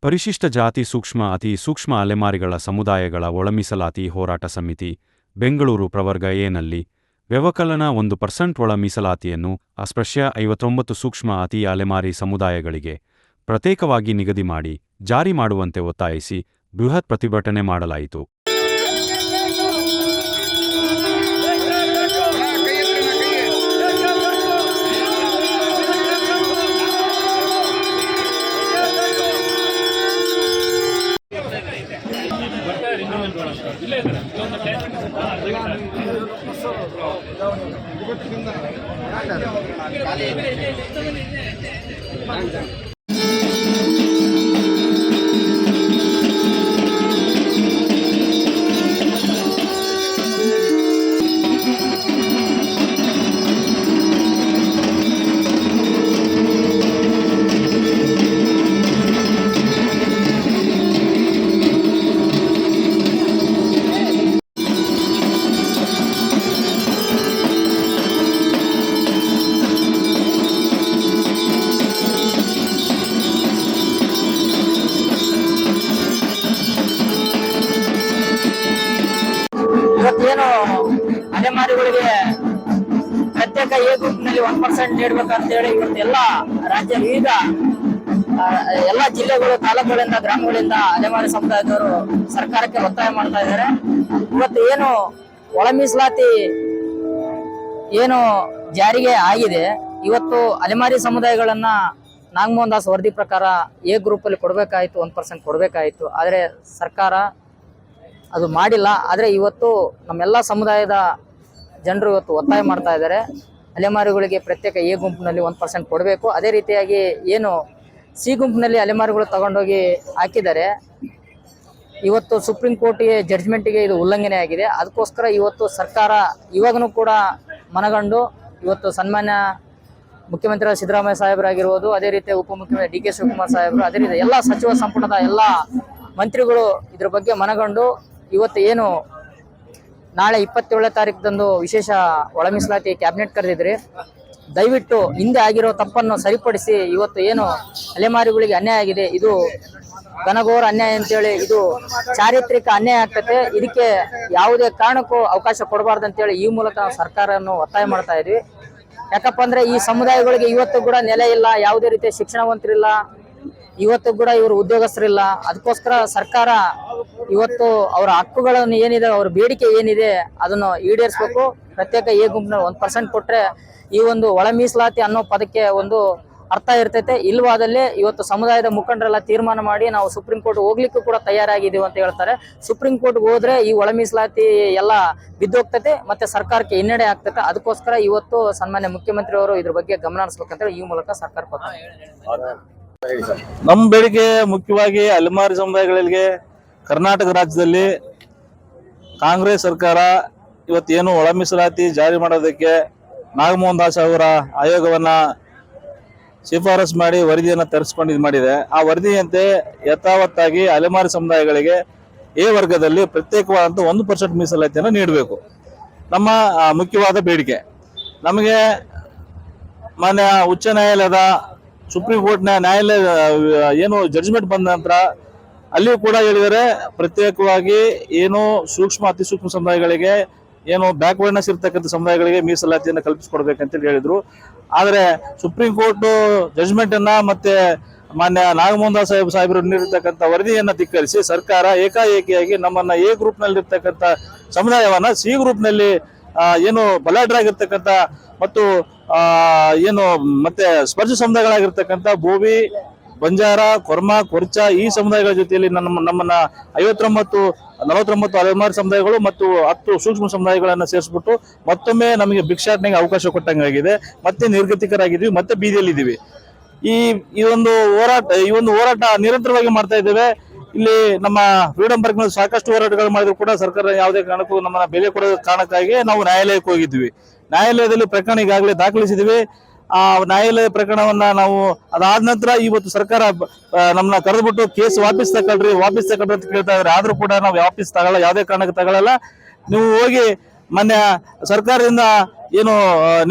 ಪರಿಶಿಷ್ಟ ಜಾತಿ ಸೂಕ್ಷ್ಮ ಅತಿ ಸೂಕ್ಷ್ಮ ಅಲೆಮಾರಿಗಳ ಸಮುದಾಯಗಳ ಒಳಮೀಸಲಾತಿ ಹೋರಾಟ ಸಮಿತಿ ಬೆಂಗಳೂರು ಪ್ರವರ್ಗ ಎನಲ್ಲಿ ವ್ಯವಕಲನ 1% ಒಳ ಮೀಸಲಾತಿಯನ್ನು ಅಸ್ಪೃಶ್ಯ 59 ಸೂಕ್ಷ್ಮ ಅತಿ ಅಲೆಮಾರಿ ಸಮುದಾಯಗಳಿಗೆ ಪ್ರತ್ಯೇಕವಾಗಿ ನಿಗದಿ ಮಾಡಿ ಜಾರಿ ಮಾಡುವಂತೆ ಒತ್ತಾಯಿಸಿ ಬೃಹತ್ ಪ್ರತಿಭಟನೆ ಮಾಡಲಾಯಿತು. ಇವತ್ತೇನು ಅಲೆಮಾರಿಗಳಿಗೆ ಪ್ರತ್ಯೇಕ ಎ ಗ್ರೂಪ್ನಲ್ಲಿ 1% ನೀಡಬೇಕಂತ ಹೇಳಿ ಇವತ್ತೆಲ್ಲ ರಾಜ್ಯ ವಿವಿಧ ಎಲ್ಲ ಜಿಲ್ಲೆಗಳು ತಾಲೂಕುಗಳಿಂದ ಗ್ರಾಮಗಳಿಂದ ಅಲೆಮಾರಿ ಸಮುದಾಯದವರು ಸರ್ಕಾರಕ್ಕೆ ಒತ್ತಾಯ ಮಾಡ್ತಾ ಇದ್ದಾರೆ. ಇವತ್ತು ಏನು ಒಳ ಮೀಸಲಾತಿ ಏನು ಜಾರಿಗೆ ಆಗಿದೆ, ಇವತ್ತು ಅಲೆಮಾರಿ ಸಮುದಾಯಗಳನ್ನ ನಾಗಮೋಹನ್ ದಾಸ್ ವರದಿ ಪ್ರಕಾರ ಎ ಗ್ರೂಪ್ ಅಲ್ಲಿ ಕೊಡಬೇಕಾಯ್ತು, 1% ಕೊಡಬೇಕಾಯ್ತು. ಆದರೆ ಸರ್ಕಾರ ಅದು ಮಾಡಿಲ್ಲ. ಆದರೆ ಇವತ್ತು ನಮ್ಮೆಲ್ಲ ಸಮುದಾಯದ ಜನರು ಇವತ್ತು ಒತ್ತಾಯ ಮಾಡ್ತಾ ಇದ್ದಾರೆ, ಅಲೆಮಾರಿಗಳಿಗೆ ಪ್ರತ್ಯೇಕ ಎ ಗುಂಪಿನಲ್ಲಿ 1% ಕೊಡಬೇಕು. ಅದೇ ರೀತಿಯಾಗಿ ಏನು ಸಿ ಗುಂಪಿನಲ್ಲಿ ಅಲೆಮಾರಿಗಳು ತಗೊಂಡೋಗಿ ಹಾಕಿದ್ದಾರೆ, ಇವತ್ತು ಸುಪ್ರೀಂ ಕೋರ್ಟ್ಗೆ ಜಡ್ಜ್ಮೆಂಟ್ಗೆ ಇದು ಉಲ್ಲಂಘನೆ ಆಗಿದೆ. ಅದಕ್ಕೋಸ್ಕರ ಇವತ್ತು ಸರ್ಕಾರ ಇವಾಗನೂ ಕೂಡ ಮನಗಂಡು ಇವತ್ತು ಸನ್ಮಾನ್ಯ ಮುಖ್ಯಮಂತ್ರಿ ಸಿದ್ದರಾಮಯ್ಯ ಸಾಹೇಬರಾಗಿರ್ಬೋದು, ಅದೇ ರೀತಿ ಉಪಮುಖ್ಯಮಂತ್ರಿ ಡಿ ಕೆ ಶಿವಕುಮಾರ್ ಸಾಹೇಬರು, ಅದೇ ರೀತಿ ಎಲ್ಲ ಸಚಿವ ಸಂಪುಟದ ಎಲ್ಲ ಮಂತ್ರಿಗಳು ಇದ್ರ ಬಗ್ಗೆ ಮನಗಂಡು ಇವತ್ತು ಏನು ನಾಳೆ 27ನೇ ತಾರೀಕದಂದು ವಿಶೇಷ ಒಳ ಮೀಸಲಾತಿ ಕ್ಯಾಬಿನೆಟ್ ಕರೆದಿದ್ರಿ, ದಯವಿಟ್ಟು ಹಿಂದೆ ಆಗಿರೋ ತಪ್ಪನ್ನು ಸರಿಪಡಿಸಿ ಇವತ್ತು ಏನು ಅಲೆಮಾರಿಗಳಿಗೆ ಅನ್ಯಾಯ ಆಗಿದೆ, ಇದು ಘನಘೋರ ಅನ್ಯಾಯ ಅಂತೇಳಿ, ಇದು ಚಾರಿತ್ರಿಕ ಅನ್ಯಾಯ ಆಗ್ತದೆ. ಇದಕ್ಕೆ ಯಾವುದೇ ಕಾರಣಕ್ಕೂ ಅವಕಾಶ ಕೊಡಬಾರ್ದು ಅಂತೇಳಿ ಈ ಮೂಲಕ ನಾವು ಸರ್ಕಾರವನ್ನು ಒತ್ತಾಯ ಮಾಡ್ತಾ ಇದ್ವಿ. ಯಾಕಪ್ಪ ಅಂದ್ರೆ ಈ ಸಮುದಾಯಗಳಿಗೆ ಇವತ್ತು ಕೂಡ ನೆಲೆ ಇಲ್ಲ, ಯಾವುದೇ ರೀತಿಯ ಶಿಕ್ಷಣವಂತರಿಲ್ಲ, ಇವತ್ತು ಕೂಡ ಇವರು ಉದ್ಯೋಗಸ್ಥರಿಲ್ಲ. ಅದಕ್ಕೋಸ್ಕರ ಸರ್ಕಾರ ಇವತ್ತು ಅವರ ಹಕ್ಕುಗಳನ್ನು ಏನಿದೆ, ಅವರ ಬೇಡಿಕೆ ಏನಿದೆ ಅದನ್ನು ಈಡೇರಿಸಬೇಕು. ಪ್ರತ್ಯೇಕ ಎ ಗುಂಪಿನ 1% ಕೊಟ್ರೆ ಈ ಒಂದು ಒಳ ಮೀಸಲಾತಿ ಅನ್ನೋ ಪದಕ್ಕೆ ಒಂದು ಅರ್ಥ ಇರ್ತೈತೆ. ಇಲ್ವಾದಲ್ಲಿ ಇವತ್ತು ಸಮುದಾಯದ ಮುಖಂಡರೆಲ್ಲ ತೀರ್ಮಾನ ಮಾಡಿ ನಾವು ಸುಪ್ರೀಂ ಕೋರ್ಟ್ ಹೋಗ್ಲಿಕ್ಕೂ ಕೂಡ ತಯಾರಾಗಿದ್ದೀವಿ ಅಂತ ಹೇಳ್ತಾರೆ. ಸುಪ್ರೀಂ ಕೋರ್ಟ್ಗೆ ಹೋದ್ರೆ ಈ ಒಳ ಮೀಸಲಾತಿ ಎಲ್ಲ ಬಿದ್ದೋಗ್ತೈತೆ, ಮತ್ತೆ ಸರ್ಕಾರಕ್ಕೆ ಹಿನ್ನಡೆ ಆಗ್ತೈತೆ. ಅದಕ್ಕೋಸ್ಕರ ಇವತ್ತು ಸನ್ಮಾನ್ಯ ಮುಖ್ಯಮಂತ್ರಿ ಅವರು ಇದ್ರ ಬಗ್ಗೆ ಗಮನ ಹರಿಸ್ಬೇಕಂತ ಈ ಮೂಲಕ ಸರ್ಕಾರ ನಮ್ಮ ಬೇಡಿಕೆ ಮುಖ್ಯವಾಗಿ ಅಲೆಮಾರಿ ಸಮುದಾಯಗಳಿಗೆ ಕರ್ನಾಟಕ ರಾಜ್ಯದಲ್ಲಿ ಕಾಂಗ್ರೆಸ್ ಸರ್ಕಾರ ಇವತ್ತೇನು ಒಳ ಮೀಸಲಾತಿ ಜಾರಿ ಮಾಡೋದಕ್ಕೆ ನಾಗಮೋಹನ್ ದಾಸ್ ಅವರ ಆಯೋಗವನ್ನ ಶಿಫಾರಸು ಮಾಡಿ ವರದಿಯನ್ನು ತರಿಸ್ಕೊಂಡು ಮಾಡಿದೆ. ಆ ವರದಿಯಂತೆ ಯಥಾವತ್ತಾಗಿ ಅಲೆಮಾರಿ ಸಮುದಾಯಗಳಿಗೆ ಎ ವರ್ಗದಲ್ಲಿ ಪ್ರತ್ಯೇಕವಾದಂಥ 1% ಮೀಸಲಾತಿಯನ್ನು ನೀಡಬೇಕು. ನಮ್ಮ ಮುಖ್ಯವಾದ ಬೇಡಿಕೆ. ನಮಗೆ ಮಾನ್ಯ ಉಚ್ಚ ನ್ಯಾಯಾಲಯದ ಸುಪ್ರೀಂ ಕೋರ್ಟ್ನ ನ್ಯಾಯಾಲಯ ಏನು ಜಡ್ಜ್ಮೆಂಟ್ ಬಂದ ನಂತರ ಅಲ್ಲಿಯೂ ಕೂಡ ಹೇಳಿದರೆ ಪ್ರತ್ಯೇಕವಾಗಿ ಏನು ಸೂಕ್ಷ್ಮ ಅತಿ ಸೂಕ್ಷ್ಮ ಸಮುದಾಯಗಳಿಗೆ ಏನು ಬ್ಯಾಕ್ವರ್ಡ್ನೆಸ್ ಇರ್ತಕ್ಕಂಥ ಸಮುದಾಯಗಳಿಗೆ ಮೀಸಲಾತಿಯನ್ನು ಕಲ್ಪಿಸಿಕೊಡ್ಬೇಕಂತೇಳಿ ಹೇಳಿದ್ರು. ಆದರೆ ಸುಪ್ರೀಂ ಕೋರ್ಟ್ ಜಡ್ಜ್ಮೆಂಟ್ ಅನ್ನ ಮತ್ತೆ ಮಾನ್ಯ ನಾಗಮೋಹನ್ ದಾಸ್ ಸಾಹೇಬರು ನೀಡಿರ್ತಕ್ಕಂಥ ವರದಿಯನ್ನ ಧಿಕ್ಕರಿಸಿ ಸರ್ಕಾರ ಏಕಾಏಕಿಯಾಗಿ ನಮ್ಮನ್ನ ಎ ಗ್ರೂಪ್ ನಲ್ಲಿ ಇರ್ತಕ್ಕಂಥ ಸಮುದಾಯವನ್ನ ಸಿ ಗ್ರೂಪ್ ನಲ್ಲಿ ಏನು ಬಲಾಢ್ಯರಾಗಿರ್ತಕ್ಕಂಥ ಮತ್ತು ಏನು ಮತ್ತೆ ಸ್ಪರ್ಶ ಸಮುದಾಯಗಳಾಗಿರ್ತಕ್ಕಂಥ ಬೋವಿ, ಬಂಜಾರ, ಕೊರ್ಮ, ಕೊರ್ಚ ಈ ಸಮುದಾಯಗಳ ಜೊತೆಯಲ್ಲಿ ನಮ್ಮನ್ನ 49 ಅಲೆಮಾರಿ ಸಮುದಾಯಗಳು ಮತ್ತು 10 ಸೂಕ್ಷ್ಮ ಸಮುದಾಯಗಳನ್ನ ಸೇರಿಸ್ಬಿಟ್ಟು ಮತ್ತೊಮ್ಮೆ ನಮಗೆ ಭಿಕ್ಷಾಟನೆಗೆ ಅವಕಾಶ ಕೊಟ್ಟಂಗಾಗಿದೆ. ಮತ್ತೆ ನಿರ್ಗತಿಕರಾಗಿದ್ದೀವಿ, ಮತ್ತೆ ಬೀದಿಯಲ್ಲಿದ್ದೀವಿ. ಈ ಒಂದು ಹೋರಾಟ ನಿರಂತರವಾಗಿ ಮಾಡ್ತಾ ಇದ್ದೇವೆ. ಇಲ್ಲಿ ನಮ್ಮ ಫ್ರೀಡಂ ಪಾರ್ಕ್ ನಲ್ಲಿ ಸಾಕಷ್ಟು ಹೋರಾಟಗಳು ಮಾಡಿದ್ರು ಕೂಡ ಸರ್ಕಾರ ಯಾವುದೇ ಕಾರಣಕ್ಕೂ ನಮ್ಮನ್ನ ಬೆಲೆ ಕೊಡೋ ಕಾರಣಕ್ಕಾಗಿ ನಾವು ನ್ಯಾಯಾಲಯಕ್ಕೆ ಹೋಗಿದ್ವಿ. ನ್ಯಾಯಾಲಯದಲ್ಲಿ ಪ್ರಕರಣ ಈಗಾಗಲೇ ದಾಖಲಿಸಿದ್ವಿ. ಆ ನ್ಯಾಯಾಲಯ ಪ್ರಕರಣವನ್ನ ನಾವು ಅದಾದ ನಂತರ ಇವತ್ತು ಸರ್ಕಾರ ನಮ್ಮನ್ನ ಕರೆದ್ಬಿಟ್ಟು ಕೇಸ್ ವಾಪಸ್ ತಗೊಳ್ರಿ ಅಂತ ಕೇಳ್ತಾ ಇದ್ದಾರೆ. ಆದ್ರೂ ಕೂಡ ನಾವು ವಾಪಸ್ ತಗೊಳ್ಳಲ್ಲ, ಯಾವುದೇ ಕಾರಣಕ್ಕೆ ತಗೊಳ್ಳಲ್ಲ. ನೀವು ಹೋಗಿ ಮೊನ್ನೆ ಸರ್ಕಾರದಿಂದ ಏನು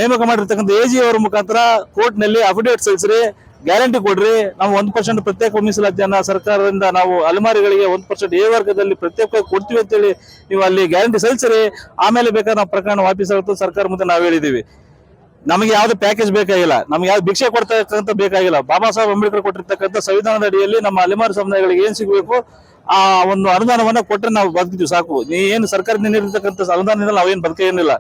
ನೇಮಕ ಮಾಡಿರ್ತಕ್ಕಂಥ ಎಜಿ ಅವರ ಮುಖಾಂತರ ಕೋರ್ಟ್ ನಲ್ಲಿ ಅಫಿಡೇವಿಟ್ ಸಲ್ಲಿಸ್ರಿ, ಗ್ಯಾರಂಟಿ ಕೊಡ್ರಿ. ನಾವು 1% ಪ್ರತ್ಯೇಕ ಮೀಸಲಾತಿಯನ್ನ ಸರ್ಕಾರದಿಂದ ನಾವು ಅಲೆಮಾರಿಗಳಿಗೆ 1% ಎ ವರ್ಗದಲ್ಲಿ ಪ್ರತ್ಯೇಕ ಕೊಡ್ತೀವಿ ಅಂತೇಳಿ ನೀವು ಅಲ್ಲಿ ಗ್ಯಾರಂಟಿ ಸಲ್ಲಿಸಿರಿ. ಆಮೇಲೆ ಬೇಕಾದ್ರೆ ನಾವು ಪ್ರಕರಣ ವಾಪಸ್ ಆಗುತ್ತೆ ಸರ್ಕಾರ ಮುಂದೆ ನಾವು ಹೇಳಿದೀವಿ. ನಮಗೆ ಯಾವ್ದು ಪ್ಯಾಕೇಜ್ ಬೇಕಾಗಿಲ್ಲ, ನಮ್ಗೆ ಯಾವ್ದು ಭಿಕ್ಷೆ ಕೊಡ್ತಕ್ಕಂಥ ಬೇಕಾಗಿಲ್ಲ. ಬಾಬಾ ಸಾಹೇಬ್ ಅಂಬೇಡ್ಕರ್ ಕೊಟ್ಟಿರ್ತಕ್ಕಂಥ ಸಂವಿಧಾನದ ಅಡಿಯಲ್ಲಿ ನಮ್ಮ ಅಲೆಮಾರಿ ಸಮುದಾಯಗಳಿಗೆ ಏನ್ ಸಿಗಬೇಕು ಆ ಒಂದು ಅನುದಾನವನ್ನ ಕೊಟ್ಟರೆ ನಾವು ಬದುಕ್ತೀವಿ ಸಾಕು. ನೀ ಏನು ಸರ್ಕಾರದಿಂದ ನೀಡಿರ್ತಕ್ಕಂಥ ಅನುದಾನದಿಂದ ನಾವೇನು ಬದುಕೇನಿಲ್ಲ.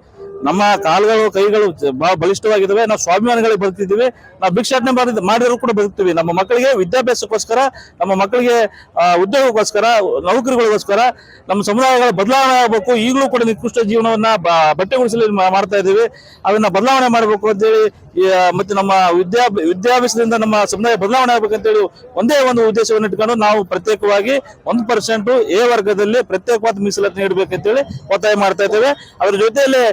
ನಮ್ಮ ಕಾಲುಗಳು ಕೈಗಳು ಬಹಳ ಬಲಿಷ್ಠವಾಗಿದ್ದಾವೆ. ನಾವು ಸ್ವಾಭಿಮಾನಿಗಳಿಗೆ ಬದುಕ್ತಿದ್ದೀವಿ. ನಾವು ಭಿಕ್ಷಾಟನೆ ಮಾಡಿದ್ರು ಕೂಡ ಬದುಕ್ತೀವಿ. ನಮ್ಮ ಮಕ್ಕಳಿಗೆ ವಿದ್ಯಾಭ್ಯಾಸಕ್ಕೋಸ್ಕರ, ನಮ್ಮ ಮಕ್ಕಳಿಗೆ ಉದ್ಯೋಗಕ್ಕೋಸ್ಕರ, ನೌಕರಿಗಳಿಗೋಸ್ಕರ ನಮ್ಮ ಸಮುದಾಯಗಳ ಬದಲಾವಣೆ ಆಗಬೇಕು. ಈಗಲೂ ಕೂಡ ನಿಕೃಷ್ಟ ಜೀವನವನ್ನ ಬಟ್ಟೆ ಗುಡಿಸಲು ಮಾಡ್ತಾ ಇದ್ದೀವಿ. ಅದನ್ನ ಬದಲಾವಣೆ ಮಾಡಬೇಕು ಅಂತೇಳಿ ಮತ್ತೆ ನಮ್ಮ ವಿದ್ಯಾಭ್ಯಾಸದಿಂದ ನಮ್ಮ ಸಮುದಾಯ ಬದಲಾವಣೆ ಆಗ್ಬೇಕಂತೇಳಿ ಒಂದೇ ಒಂದು ಉದ್ದೇಶವನ್ನು ಇಟ್ಕೊಂಡು ನಾವು ಪ್ರತ್ಯೇಕವಾಗಿ 1% ಎ ವರ್ಗದಲ್ಲಿ ಪ್ರತ್ಯೇಕವಾದ ಮೀಸಲಾತಿ ನೀಡಬೇಕಂತೇಳಿ ಒತ್ತಾಯ ಮಾಡ್ತಾ ಇದ್ದೇವೆ. ಅದ್ರ ಜೊತೆಯಲ್ಲಿ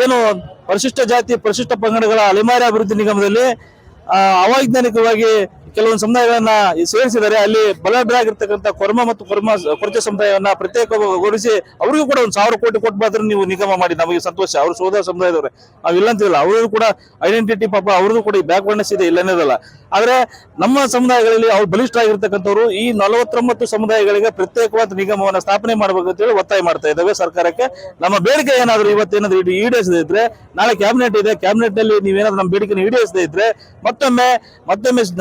ಏನು ಪರಿಶಿಷ್ಟ ಜಾತಿ ಪರಿಶಿಷ್ಟ ಪಂಗಡಗಳ ಅಲೆಮಾರಿ ಅಭಿವೃದ್ಧಿ ನಿಗಮದಲ್ಲಿ ಅವೈಜ್ಞಾನಿಕವಾಗಿ ಕೆಲವೊಂದು ಸಮುದಾಯಗಳನ್ನ ಸೇರಿಸಿದ್ದಾರೆ. ಅಲ್ಲಿ ಬಲಢ್ರಾಗಿರ್ತಕ್ಕಂಥ ಕೊರ್ಮ ಮತ್ತು ಕೊರಚ ಸಮುದಾಯವನ್ನ ಪ್ರತ್ಯೇಕಗೊಳಿಸಿ ಅವರಿಗೂ ಕೂಡ 1,000 ಕೋಟಿ ಕೊಟ್ಟು ಮಾತ್ರ ನೀವು ನಿಗಮ ಮಾಡಿ ನಮಗೆ ಸಂತೋಷ. ಅವ್ರ ಸೋದರ ಸಮುದಾಯದವ್ರೆ, ನಾವು ಇಲ್ಲ ಅಂತಿಲ್ಲ. ಅವ್ರಿಗೂ ಕೂಡ ಐಡೆಂಟಿಟಿ ಪಾಪ ಅವ್ರದ್ದು ಕೂಡ ಬ್ಯಾಕ್ವರ್ಡ್ನೆಸ್ ಇದೆ, ಇಲ್ಲನೇದಲ್ಲ. ಆದ್ರೆ ನಮ್ಮ ಸಮುದಾಯಗಳಲ್ಲಿ ಅವ್ರು ಬಲಿಷ್ಠ ಆಗಿರ್ತಕ್ಕಂಥವ್ರು ಈ 49 ಸಮುದಾಯಗಳಿಗೆ ಪ್ರತ್ಯೇಕವಾದ ನಿಗಮವನ್ನ ಸ್ಥಾಪನೆ ಮಾಡ್ಬೇಕಂತೇಳಿ ಒತ್ತಾಯ ಮಾಡ್ತಾ ಇದ್ದೇವೆ ಸರ್ಕಾರಕ್ಕೆ. ನಮ್ಮ ಬೇಡಿಕೆ ಏನಾದ್ರು ಇವತ್ತೇನಾದ್ರು ಈಡೇರಿಸದೇ ಇದ್ರೆ ನಾಳೆ ಕ್ಯಾಬಿನೆಟ್ ಇದೆ, ಕ್ಯಾಬಿನೆಟ್ ನಲ್ಲಿ ನೀವೇನಾದ್ರು ನಮ್ಮ ಬೇಡಿಕೆ ಈಡೇರಿಸದೇ ಇದ್ರೆ ಮತ್ತೊಮ್ಮೆ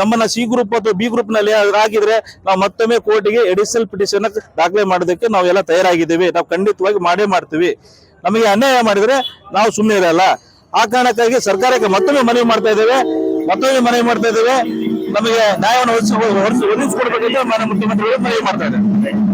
ನಮ್ಮನ್ನ ಸಿ ಗ್ರೂಪ್ ಅಥವಾ ಬಿ ಗ್ರೂಪ್ ನಲ್ಲಿ ಆಗಿದ್ರೆ ನಾವು ಮತ್ತೊಮ್ಮೆ ಕೋರ್ಟಿಗೆ ಎಡಿಷನಲ್ ಪಿಟಿಷನ್ ದಾಖಲೆ ಮಾಡೋದಕ್ಕೆ ನಾವೆಲ್ಲ ತಯಾರಾಗಿದ್ದೇವೆ. ನಾವು ಖಂಡಿತವಾಗಿ ಮಾಡೇ ಮಾಡ್ತೀವಿ. ನಮಗೆ ಅನ್ಯಾಯ ಮಾಡಿದ್ರೆ ನಾವು ಸುಮ್ಮನೆ ಇರಲ್ಲ. ಆ ಕಾರಣಕ್ಕಾಗಿ ಸರ್ಕಾರಕ್ಕೆ ಮತ್ತೊಮ್ಮೆ ಮನವಿ ಮಾಡ್ತಾ ಇದ್ದೇವೆ. ನಮಗೆ ನ್ಯಾಯವನ್ನು ಒದಗಿಸಿಕೊಡ್ಬೇಕಂತ ಮಾನ್ಯ ಮುಖ್ಯಮಂತ್ರಿಗಳು ಮನವಿ ಮಾಡ್ತಾ ಇದ್ದೇವೆ.